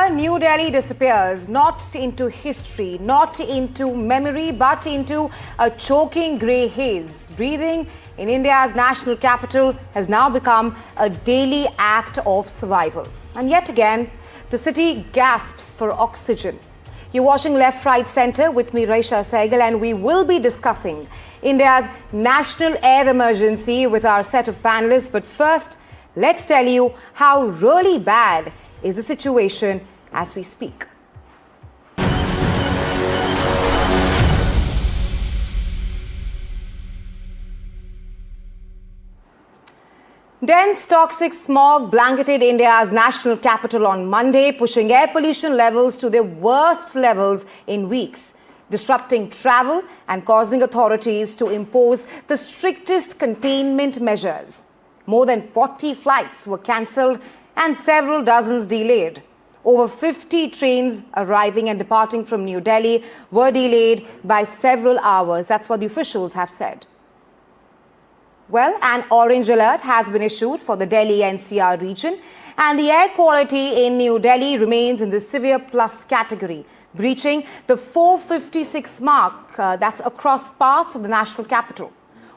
Well, New Delhi disappears not into history, not into memory, but into a choking grey haze. Breathing in India's national capital has now become a daily act of survival. And yet again, the city gasps for oxygen. You're watching Left, Right, Centre with me, Raisha Saigal, and we will be discussing India's national air emergency with our set of panelists. But first, let's tell you how really bad is the situation as we speak. Dense toxic smog blanketed India's national capital on Monday, pushing air pollution levels to their worst levels in weeks, disrupting travel and causing authorities to impose the strictest containment measures. More than 40 flights were cancelled and several dozens delayed. Over 50 trains arriving and departing from New Delhi were delayed by several hours. That's what the officials have said. Well, an orange alert has been issued for the Delhi NCR region, and the air quality in New Delhi remains in the severe plus category, breaching the 456 mark that's across parts of the national capital.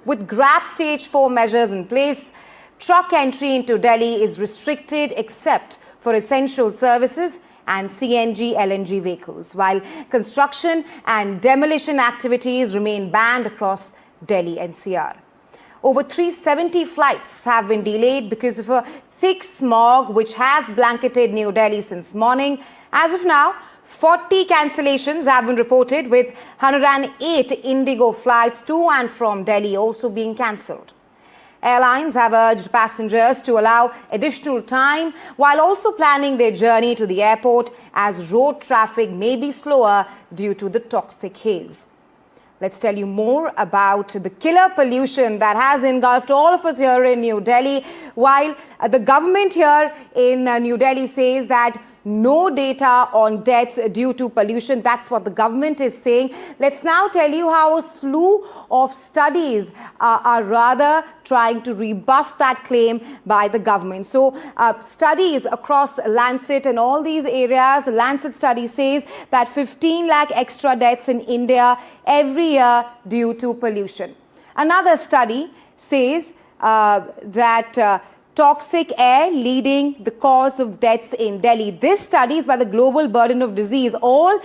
With GRAP stage 4 measures in place, truck entry into Delhi is restricted except for essential services and CNG, LNG vehicles, while construction and demolition activities remain banned across Delhi NCR. Over 370 flights have been delayed because of a thick smog which has blanketed New Delhi since morning. As of now, 40 cancellations have been reported, with 108 Indigo flights to and from Delhi also being cancelled. Airlines have urged passengers to allow additional time while also planning their journey to the airport, as road traffic may be slower due to the toxic haze. Let's tell you more about the killer pollution that has engulfed all of us here in New Delhi. While the government here in New Delhi says that no data on deaths due to pollution. That's what the government is saying. Let's now tell you how a slew of studies are rather trying to rebuff that claim by the government. So studies across Lancet and all these areas, the Lancet study says that 15 lakh extra deaths in India every year due to pollution. Another study says that toxic air leading the cause of deaths in Delhi. This study is by the Global Burden of Disease. All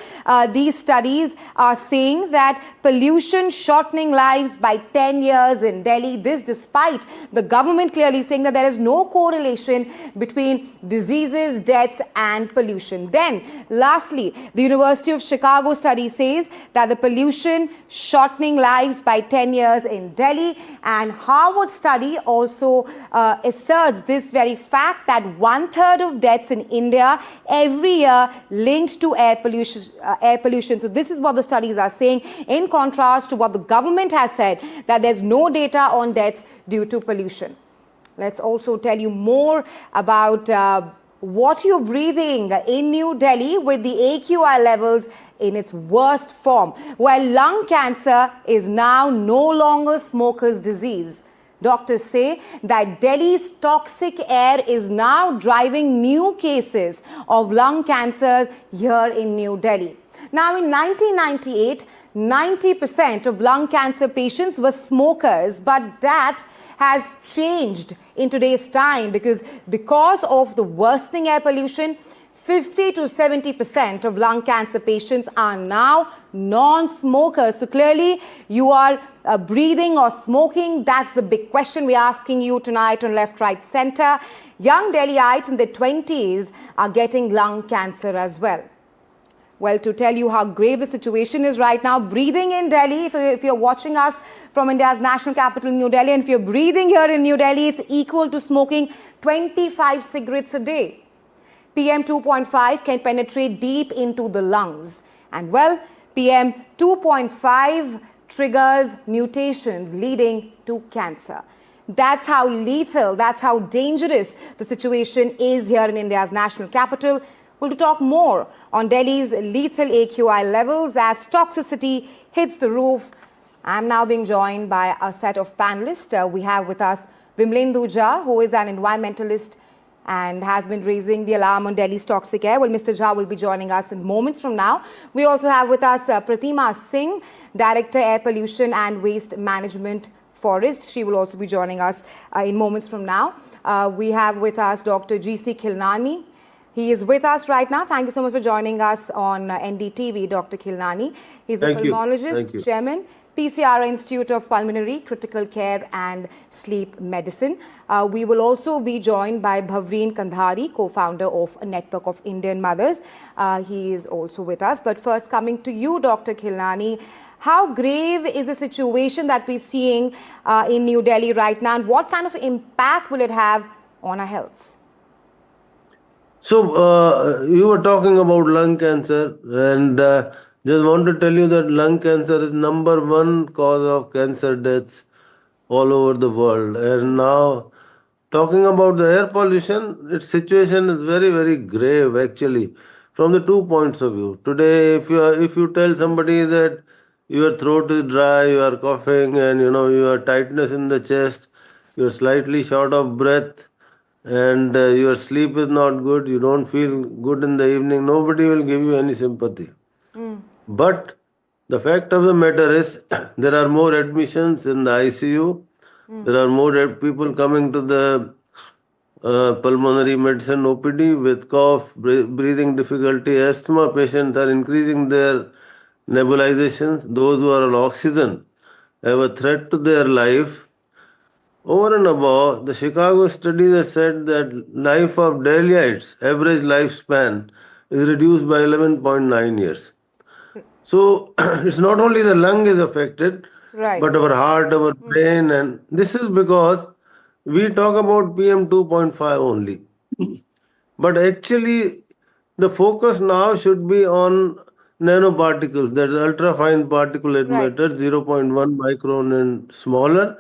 these studies are saying that pollution shortening lives by 10 years in Delhi. This despite the government clearly saying that there is no correlation between diseases, deaths and pollution. Then lastly, the University of Chicago study says that the pollution shortening lives by 10 years in Delhi, and Harvard study also asserts this very fact that 1/3 of deaths in India every year linked to air pollution. So this is what the studies are saying, in contrast to what the government has said, that there's no data on deaths due to pollution. Let's also tell you more about what you're breathing in New Delhi with the AQI levels in its worst form, where lung cancer is now no longer smoker's disease. Doctors say that Delhi's toxic air is now driving new cases of lung cancer here in New Delhi. Now, in 1998, 90% of lung cancer patients were smokers, but that has changed in today's time because of the worsening air pollution. 50 to 70% of lung cancer patients are now non-smokers. So clearly you are breathing or smoking. That's the big question we're asking you tonight on Left, Right, Centre. Young Delhiites in their 20s are getting lung cancer as well. Well, to tell you how grave the situation is right now, breathing in Delhi, if you're watching us from India's national capital, New Delhi, and if you're breathing here in New Delhi, it's equal to smoking 25 cigarettes a day. PM 2.5 can penetrate deep into the lungs. And well, PM 2.5 triggers mutations leading to cancer. That's how lethal, that's how dangerous the situation is here in India's national capital. Well, to talk more on Delhi's lethal AQI levels as toxicity hits the roof, I'm now being joined by a set of panelists. We have with us Vimlendu Jha, who is an environmentalist and has been raising the alarm on Delhi's toxic air. Well, Mr. Jha will be joining us in moments from now. We also have with us Pratima Singh, Director, Air Pollution and Waste Management, Forest. She will also be joining us in moments from now. We have with us Dr. G.C. Khilnani. He is with us right now. Thank you so much for joining us on NDTV, Dr. Khilnani. He's a pulmonologist, chairman, PCR Institute of Pulmonary, Critical Care and Sleep Medicine. We will also be joined by Bhavreen Kandhari, co-founder of a network of Indian mothers. He is also with us. But first, coming to you, Dr. Khilnani, how grave is the situation that we're seeing in New Delhi right now, and what kind of impact will it have on our health? So, you were talking about lung cancer, and just want to tell you that lung cancer is number one cause of cancer deaths all over the world. And now, talking about the air pollution, its situation is very, very grave actually, from the 2 points of view. Today, if you tell somebody that your throat is dry, you are coughing, and you have tightness in the chest, you're slightly short of breath, and your sleep is not good, you don't feel good in the evening, nobody will give you any sympathy. But the fact of the matter is, there are more admissions in the ICU, there are more people coming to the pulmonary medicine OPD with cough, breathing difficulty, asthma patients are increasing their nebulizations. Those who are on oxygen have a threat to their life. Over and above, the Chicago study has said that life of Delhiites, average lifespan, is reduced by 11.9 years. So it's not only the lung is affected, but our heart, our brain, and this is because we talk about PM 2.5 only. But actually, the focus now should be on nanoparticles, that's ultrafine particulate matter, 0.1 micron and smaller.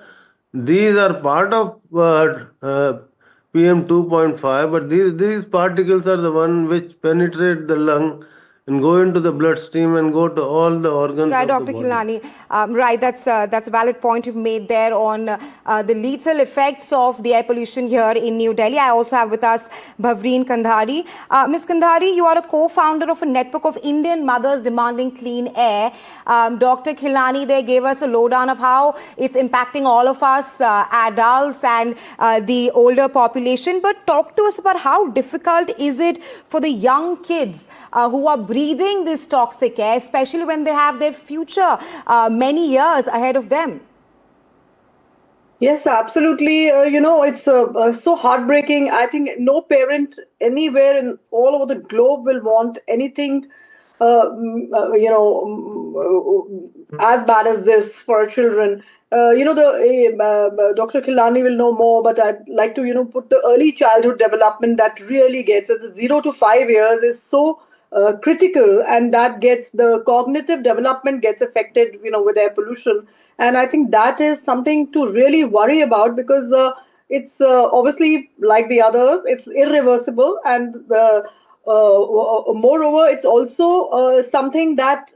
These are part of PM 2.5, but these particles are the one which penetrate the lung and go into the bloodstream and go to all the organs of Dr. the body. Khilnani. Right, that's a valid point you've made there on the lethal effects of the air pollution here in New Delhi. I also have with us Bhavreen Kandhari. Ms. Kandhari, you are a co-founder of a network of Indian mothers demanding clean air. Dr. Khilnani there gave us a lowdown of how it's impacting all of us, adults and the older population. But talk to us about how difficult is it for the young kids who are breathing this toxic air, especially when they have their future many years ahead of them. Yes, absolutely. It's so heartbreaking. I think no parent anywhere in all over the globe will want anything, as bad as this for our children. Dr. Kilani will know more, but I'd like to, put the early childhood development that really gets the 0 to 5 years is so critical, and that gets the cognitive development gets affected, with air pollution. And I think that is something to really worry about, because it's obviously, like the others, it's irreversible, and moreover, it's also something that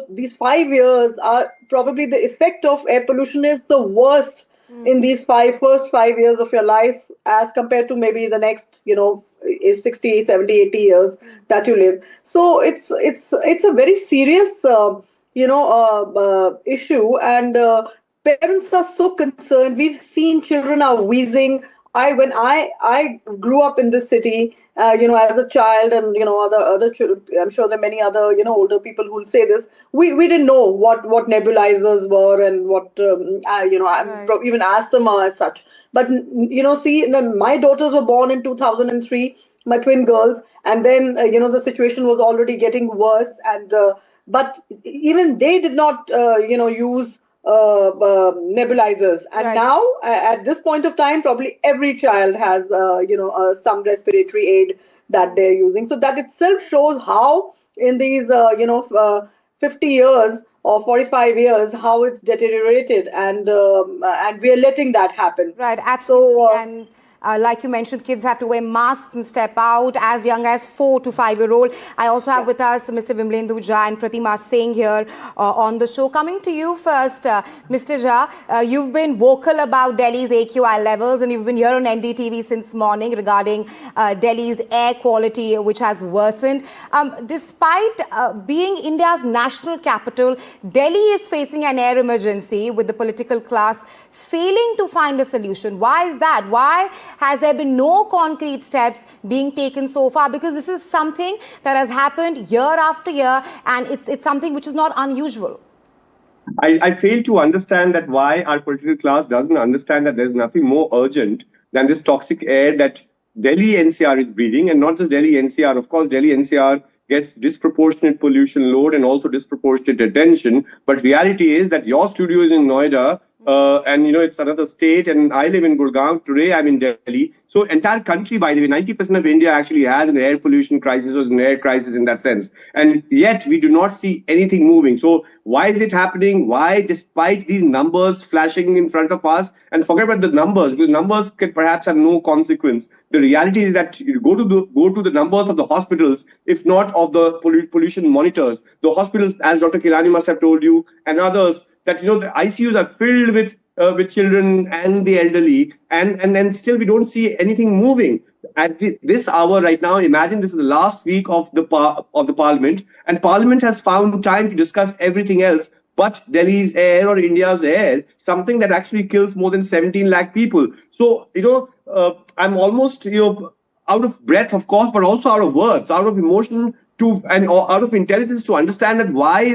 these 5 years are probably the effect of air pollution is the worst in these first 5 years of your life, as compared to maybe the next is 60, 70, 80 years that you live. So it's a very serious issue, and parents are so concerned. We've seen children are wheezing. When I grew up in this city, as a child, and other children, I'm sure there are many other older people who will say this. We didn't know what nebulizers were, and what even asthma as such. But see, my daughters were born in 2003, my twin girls, and then the situation was already getting worse, and but even they did not use nebulizers, and now at this point of time, probably every child has some respiratory aid that they're using. So that itself shows how in these 50 years or 45 years how it's deteriorated, and we are letting that happen. Right, absolutely. Like you mentioned, kids have to wear masks and step out as young as 4 to 5-year-old. I also have with us Mr. Vimlendu Jha and Pratima Singh here on the show. Coming to you first, Mr. Jha, you've been vocal about Delhi's AQI levels and you've been here on NDTV since morning regarding Delhi's air quality, which has worsened. Despite being India's national capital, Delhi is facing an air emergency with the political class failing to find a solution. Why is that? Why has there been no concrete steps being taken so far? Because this is something that has happened year after year and it's something which is not unusual. I fail to understand that why our political class doesn't understand that there's nothing more urgent than this toxic air that Delhi NCR is breathing, and not just Delhi NCR. Of course, Delhi NCR gets disproportionate pollution load and also disproportionate attention. But reality is that your studio is in Noida, and it's another state, and I live in Gurgaon. Today I'm in Delhi. So entire country, by the way, 90% of India actually has an air pollution crisis or an air crisis in that sense. And yet we do not see anything moving. So why is it happening? Why, despite these numbers flashing in front of us, and forget about the numbers, because numbers can perhaps have no consequence. The reality is that you go to the numbers of the hospitals, if not of the pollution monitors. The hospitals, as Dr. Kilani must have told you, and others, that the ICUs are filled with children and the elderly, and then still we don't see anything moving. At this hour right now, imagine this is the last week of the Parliament, and Parliament has found time to discuss everything else but Delhi's air or India's air, something that actually kills more than 17 lakh people. So I'm almost out of breath, of course, but also out of words, out of emotion and out of intelligence to understand that why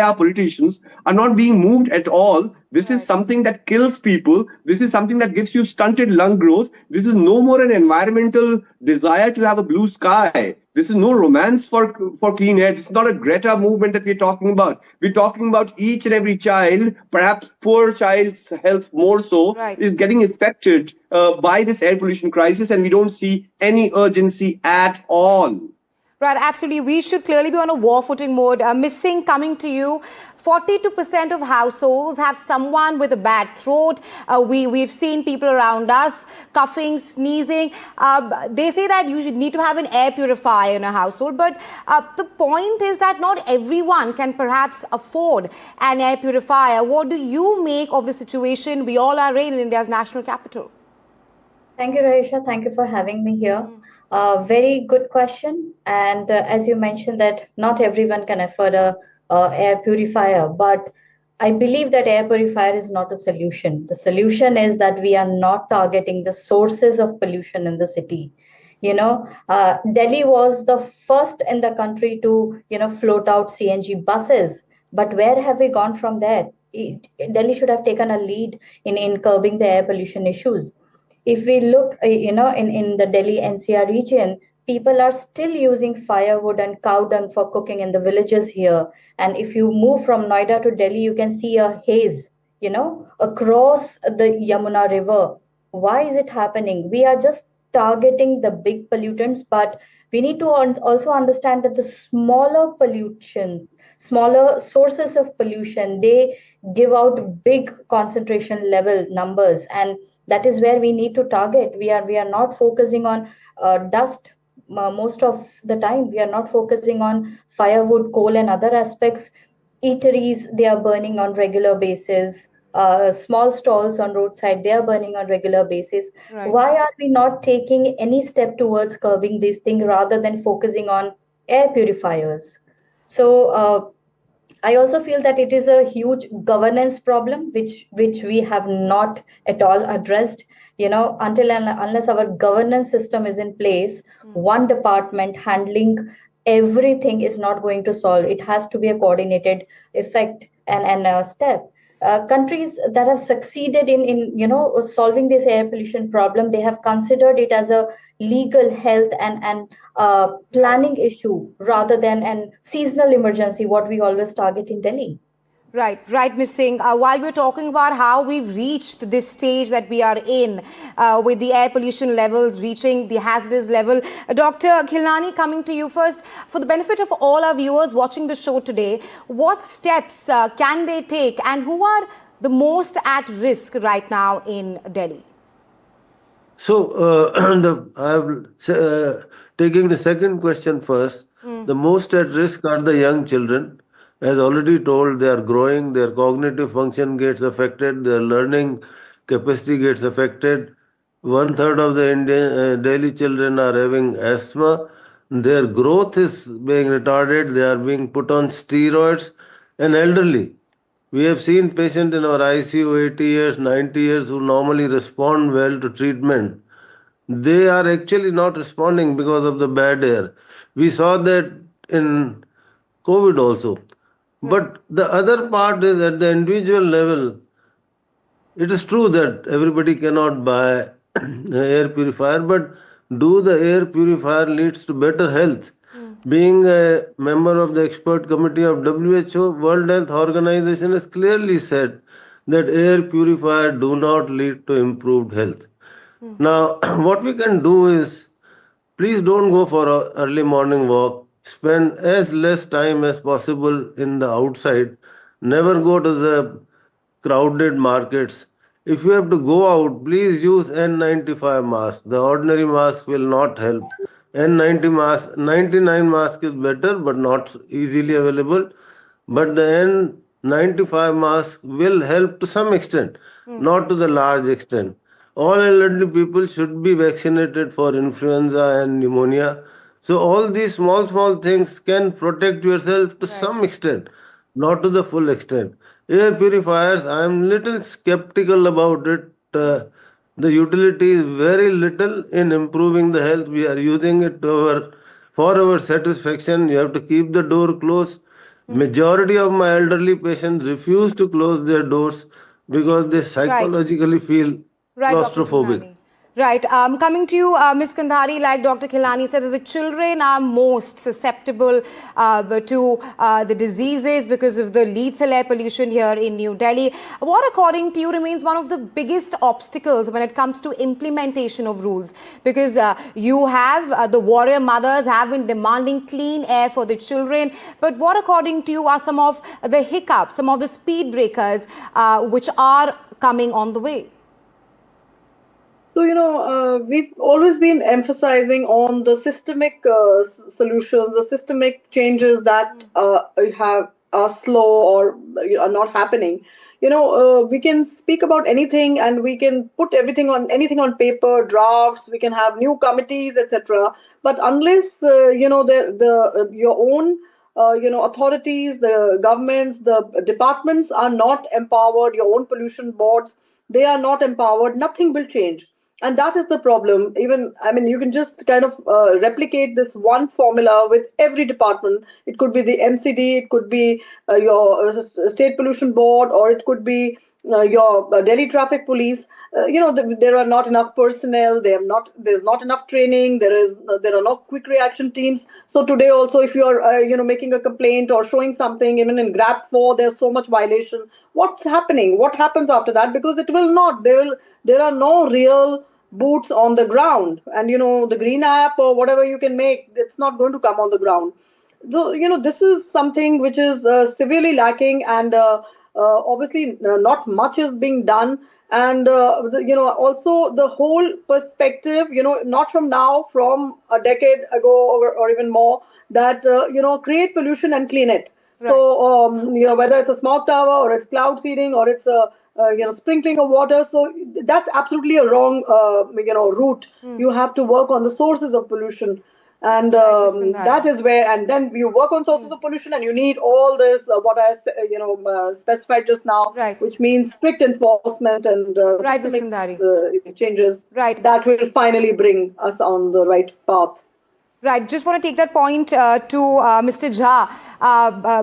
our politicians are not being moved at all. This is something that kills people. This is something that gives you stunted lung growth. This is no more an environmental desire to have a blue sky. This is no romance for clean air. This is not a Greta movement that we're talking about. We're talking about each and every child, perhaps poor child's health more so, is getting affected by this air pollution crisis, and we don't see any urgency at all. Right, absolutely. We should clearly be on a war footing mode. Ms. Singh, coming to you, 42% of households have someone with a bad throat. We've seen people around us coughing, sneezing. They say that you need to have an air purifier in a household. But the point is that not everyone can perhaps afford an air purifier. What do you make of the situation we all are in India's national capital? Thank you, Raisha. Thank you for having me here. Very good question. And as you mentioned that not everyone can afford a air purifier, but I believe that air purifier is not a solution. The solution is that we are not targeting the sources of pollution in the city. Delhi was the first in the country to, float out CNG buses. But where have we gone from there? Delhi should have taken a lead in curbing the air pollution issues. If we look, in the Delhi NCR region, people are still using firewood and cow dung for cooking in the villages here. And if you move from Noida to Delhi, you can see a haze, across the Yamuna River. Why is it happening? We are just targeting the big pollutants, but we need to also understand that the smaller sources of pollution, they give out big concentration level numbers, and that is where we need to target. We are not focusing on dust most of the time. We are not focusing on firewood, coal, and other aspects. Eateries, they are burning on regular basis. Small stalls on roadside, they are burning on regular basis. Right. Why are we not taking any step towards curbing these things rather than focusing on air purifiers? So I also feel that it is a huge governance problem, which we have not at all addressed. Until and unless our governance system is in place, one department handling everything is not going to solve. It has to be a coordinated effect and a step. Countries that have succeeded in solving this air pollution problem, they have considered it as a legal health and planning issue rather than an seasonal emergency, what we always target in Delhi. Right, Ms. Singh. While we're talking about how we've reached this stage that we are in with the air pollution levels reaching the hazardous level, Dr. Khilnani, coming to you first. For the benefit of all our viewers watching the show today, what steps can they take and who are the most at risk right now in Delhi? So, taking the second question first, the most at risk are the young children. As already told, they are growing, their cognitive function gets affected, their learning capacity gets affected. One third of the Indian Delhi children are having asthma. Their growth is being retarded. They are being put on steroids, and elderly. We have seen patients in our ICU 80 years, 90 years who normally respond well to treatment. They are actually not responding because of the bad air. We saw that in COVID also. But the other part is at the individual level, it is true that everybody cannot buy air purifier, but do the air purifier leads to better health? Being a member of the expert committee of WHO, World Health Organization has clearly said that air purifier do not lead to improved health. Now, what we can do is please don't go for an early morning walk. Spend as less time as possible in the outside. Never go to the crowded markets. If you have to go out, please use N95 mask. The ordinary mask will not help. N90 mask, 99 mask is better, but not easily available. But the N95 mask will help to some extent, not to the large extent. All elderly people should be vaccinated for influenza and pneumonia. So all these small things can protect yourself to some extent, not to the full extent. Air purifiers, I am little skeptical about it. The utility is very little in improving the health. We are using it for our satisfaction. You have to keep the door closed. Majority of my elderly patients refuse to close their doors because they Right. psychologically feel Right, Dr. claustrophobic. Khilani. Right. Coming to you, Ms. Kandhari, like Dr. Khilani said, that the children are most susceptible to the diseases because of the lethal air pollution here in New Delhi. What, according to you, remains one of the biggest obstacles when it comes to implementation of rules? Because you have the warrior mothers have been demanding clean air for the children. But what, according to you, are some of the hiccups, some of the speed breakers which are coming on the way? So, we've always been emphasizing on the systemic solutions, the systemic changes that are slow or are not happening. We can speak about anything and we can put anything on paper, drafts. We can have new committees, etc. But unless your own authorities, the governments, the departments are not empowered, your own pollution boards, they are not empowered, nothing will change. And that is the problem. Even, I mean, you can just kind of replicate this one formula with every department. It could be the MCD, it could be your state pollution board, or it could be your Delhi traffic police. There are not enough personnel. There's not enough training. There are no quick reaction teams. So today also, if you are making a complaint or showing something, even in Grab 4, there's so much violation. What's happening? What happens after that? Because it will not. There are no real boots on the ground, and the green app or whatever you can make, it's not going to come on the ground. So this is something which is severely lacking, and obviously not much is being done. And also the whole perspective, not from now, from a decade ago, or even more, that create pollution and clean it. Right. So whether it's a smog tower or it's cloud seeding or it's a sprinkling of water, so that's absolutely a wrong route. You have to work on the sources of pollution, and that is where, and then you work on sources of pollution, and you need all this what I specified just now, Right. which means strict enforcement and Right, Ms. systemic Kandhari. changes. Right. That will finally bring us on the right path. Right. Just want to take that point to Mr. Jha.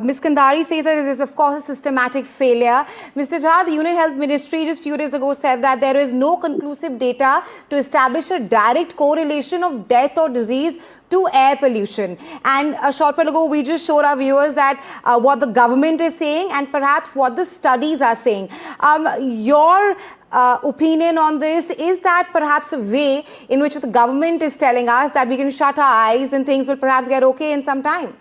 Ms. Kandhari says that it is, of course, a systematic failure. Mr. Jha, the Union Health Ministry just a few days ago said that there is no conclusive data to establish a direct correlation of death or disease to air pollution. And a short while ago, we just showed our viewers that what the government is saying and perhaps what the studies are saying. Your opinion on this, is that perhaps a way in which the government is telling us that we can shut our eyes and things will perhaps get okay in some time?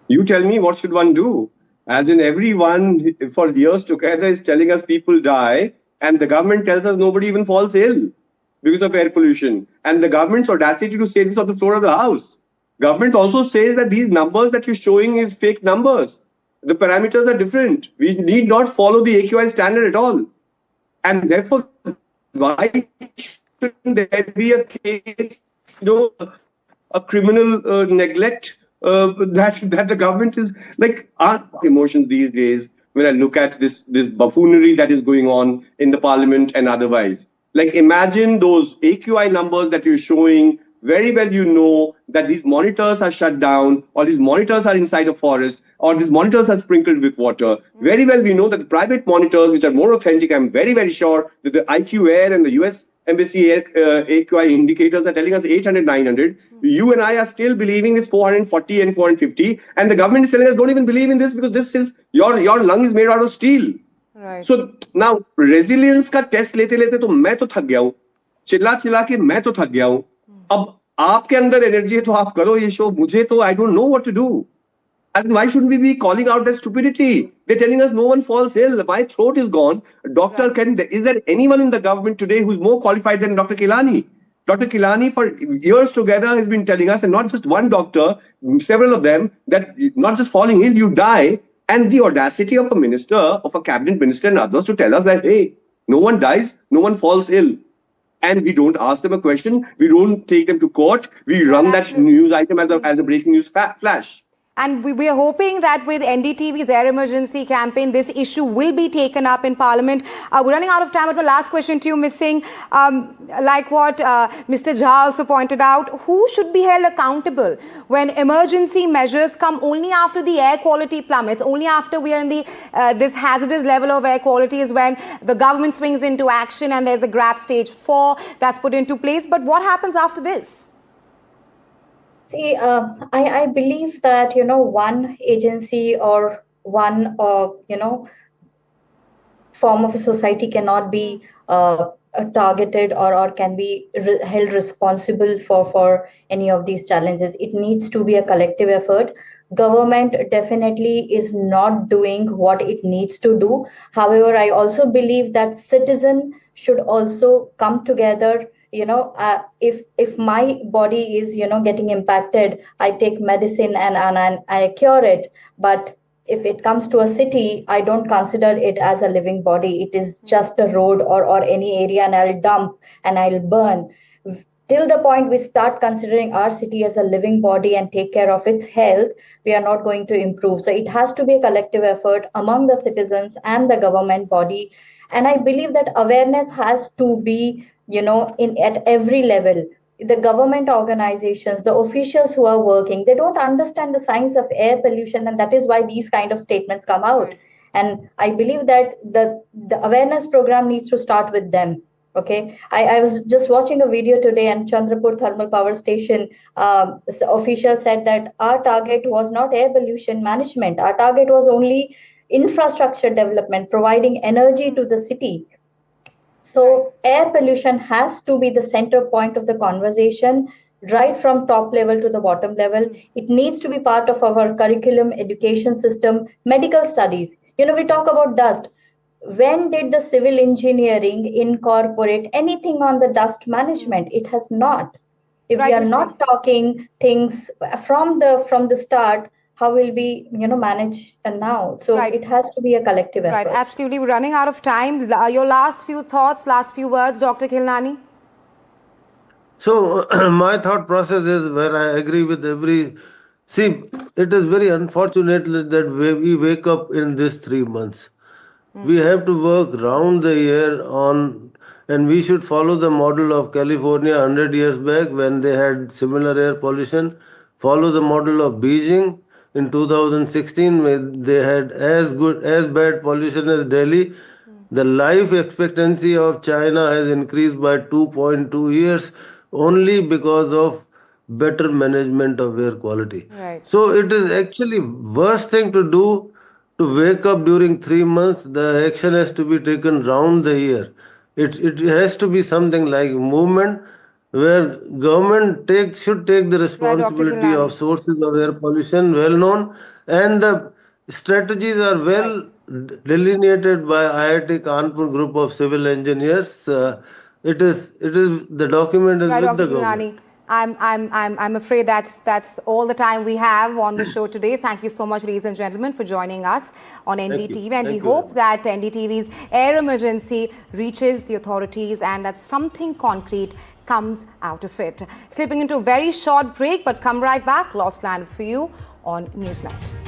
You tell me, what should one do? As in, everyone for years together is telling us people die, and the government tells us nobody even falls ill. because of air pollution. And the government's audacity to say this on the floor of the House. Government also says that these numbers that you're showing is fake numbers. The parameters are different. We need not follow the AQI standard at all. And therefore, why shouldn't there be a case, a criminal neglect that the government is like our emotions these days when I look at this buffoonery that is going on in the parliament and otherwise. Like imagine those AQI numbers that you're showing. Very well, you know that these monitors are shut down, or these monitors are inside a forest, or these monitors are sprinkled with water. Very well, we know that the private monitors, which are more authentic, I'm very, very sure that the IQ Air and the US Embassy Air AQI indicators are telling us 800, 900. You and I are still believing this 440 and 450, and the government is telling us don't even believe in this because this is your lung is made out of steel. Right. So now resilience का test लेते लेते तो मैं तो थक गया हूँ, चिल्ला के मैं तो थक गया हूँ. अब आपके अंदर एनर्जी है तो आप करो ये शो. मुझे तो I don't know what to do. And why shouldn't we be calling out that stupidity? They're telling us no one falls ill. My throat is gone. Doctor, is there anyone in the government today who's more qualified than Dr. Kilani? Dr. Kilani for years together has been telling us, and not just one doctor, several of them, that not just falling ill, you die. And the audacity of a minister, of a cabinet minister and others to tell us that, hey, no one dies, no one falls ill. And we don't ask them a question. We don't take them to court. We run that news item as a breaking news flash. And we are hoping that with NDTV's Air Emergency campaign, this issue will be taken up in Parliament. We're running out of time, but my last question to you, Ms. Singh, like what Mr. Jha also pointed out, who should be held accountable when emergency measures come only after the air quality plummets, only after we are in the this hazardous level of air quality is when the government swings into action and there's a GRAP stage 4 that's put into place. But what happens after this? See, I believe that, one agency or one, form of a society cannot be targeted or can be held responsible for any of these challenges. It needs to be a collective effort. Government definitely is not doing what it needs to do. However, I also believe that citizen should also come together. If my body is getting impacted, I take medicine and I cure it. But if it comes to a city, I don't consider it as a living body. It is just a road or any area, and I'll dump and I'll burn. Till the point we start considering our city as a living body and take care of its health, we are not going to improve. So it has to be a collective effort among the citizens and the government body. And I believe that awareness has to be at every level. The government organizations, the officials who are working, they don't understand the science of air pollution, and that is why these kind of statements come out. And I believe that the awareness program needs to start with them. Okay, I was just watching a video today, and Chandrapur Thermal Power Station, the official said that our target was not air pollution management. Our target was only infrastructure development, providing energy to the city. So air pollution has to be the center point of the conversation, right from top level to the bottom level. It needs to be part of our curriculum, education system, medical studies. We talk about dust. When did the civil engineering incorporate anything on the dust management? It has not. If we are not talking things from the start, how will we manage now? So it has to be a collective effort. Right, absolutely. We're running out of time. Your last few thoughts, last few words, Dr. Khilnani. So my thought process is where I agree with see, it is very unfortunate that we wake up in these 3 months. We have to work round the year and we should follow the model of California 100 years back when they had similar air pollution. Follow the model of Beijing in 2016 when they had as bad pollution as Delhi. The life expectancy of China has increased by 2.2 years only because of better management of air quality. Right. So it is actually worst thing to do to wake up during 3 months. The action has to be taken round the year. It has to be something like movement where government should take the responsibility of sources of air pollution well known, and the strategies are well delineated by IIT Kanpur group of civil engineers. It is the document is Right, with the Dr. government. Gilani. I'm afraid that's all the time we have on the show today. Thank you so much, ladies and gentlemen, for joining us on Thank you. NDTV. And we Thank you very hope much. that NDTV's air emergency reaches the authorities and that something concrete comes out of it. Slipping into a very short break, but come right back. Lots planned for you on Newsnight.